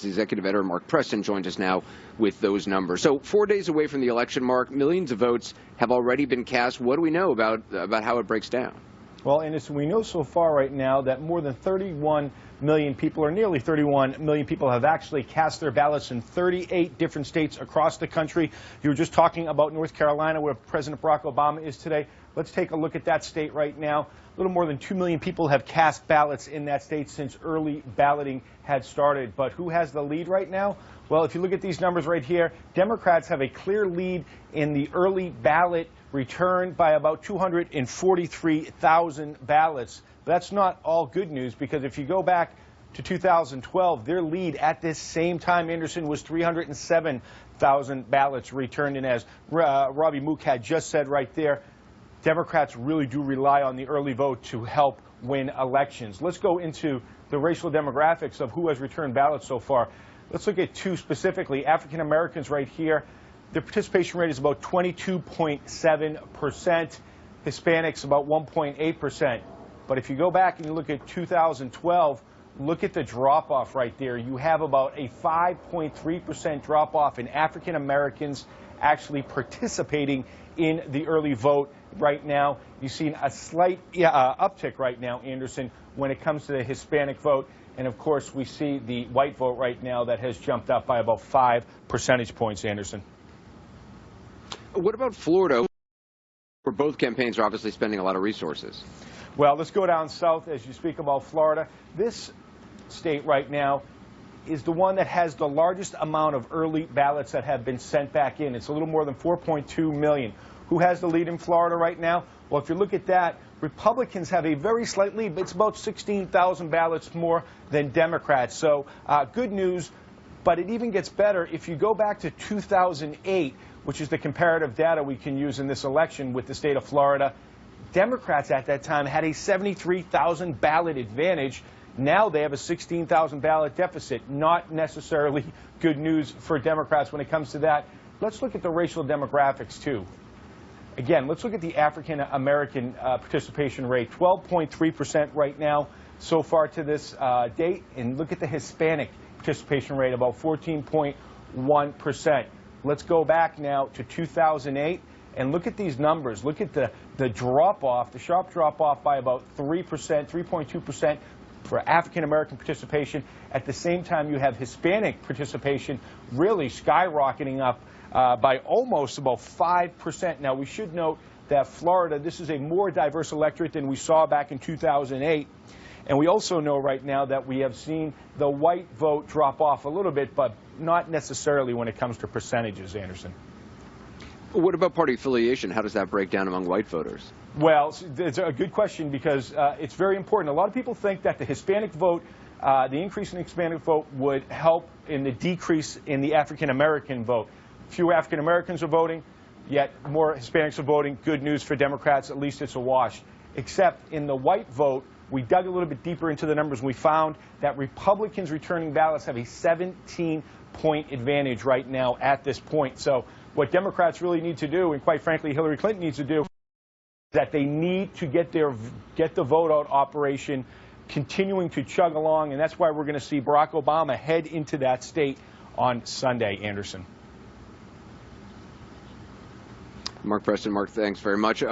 Executive editor Mark Preston joins us now with those numbers. So 4 days away from the election, Mark, millions of votes have already been cast. What do we know about how it breaks down? Well, Anderson, we know so far right now that more than 31 million people, or nearly 31 million people, have actually cast their ballots in 38 different states across the country. You were just talking about North Carolina, where President Barack Obama is today. Let's take a look at that state right now. A little more than 2 million people have cast ballots in that state since early balloting had started. But who has the lead right now? Well, if you look at these numbers right here, Democrats have a clear lead in the early ballot return by about 243,000 ballots. But that's not all good news, because if you go back to 2012, their lead at this same time, Anderson, was 307,000 ballots returned. And as Robbie Mook had just said right there, Democrats really do rely on the early vote to help win elections. Let's go into the racial demographics of who has returned ballots so far. Let's look at two specifically. African Americans right here, their participation rate is about 22.7%. Hispanics about 1.8%. But if you go back and you look at 2012, look at the drop-off right there. You have about a 5.3% drop-off in African Americans actually participating in the early vote right now. You've seen a slight uptick right now, Anderson, when it comes to the Hispanic vote. And, of course, we see the white vote right now that has jumped up by about 5 percentage points, Anderson. What about Florida, where both campaigns are obviously spending a lot of resources? Well, let's go down south as you speak about Florida. This state right now is the one that has the largest amount of early ballots that have been sent back in. It's a little more than 4.2 million. Who has the lead in Florida right now? Well, if you look at that, Republicans have a very slight lead, but it's about 16,000 ballots more than Democrats. So good news, but it even gets better if you go back to 2008, which is the comparative data we can use in this election with the state of Florida. Democrats at that time had a 73,000 ballot advantage. Now they have a 16,000 ballot deficit. Not necessarily good news for Democrats when it comes to that. Let's look at the racial demographics, too. Again, let's look at the African American participation rate, 12.3% right now so far to this date. And look at the Hispanic participation rate, about 14.1%. Let's go back now to 2008 and look at these numbers. Look at the drop-off, the sharp drop-off by about 3%, 3.2%. for African American participation. At the same time, you have Hispanic participation really skyrocketing up by almost about 5%. Now, we should note that Florida, this is a more diverse electorate than we saw back in 2008. And we also know right now that we have seen the white vote drop off a little bit, but not necessarily when it comes to percentages, Anderson. What about party affiliation? How does that break down among white voters? Well, it's a good question, because it's very important. A lot of people think that the Hispanic vote, the increase in the Hispanic vote would help in the decrease in the African American vote. Fewer African Americans are voting, yet more Hispanics are voting. Good news for Democrats, at least it's a wash. Except in the white vote, we dug a little bit deeper into the numbers, and we found that Republicans returning ballots have a 17-point advantage right now at this point. So what Democrats really need to do, and quite frankly Hillary Clinton needs to do, is that they need to get the vote out operation continuing to chug along, and that's why we're going to see Barack Obama head into that state on Sunday, Anderson. Mark Preston, Mark, thanks very much.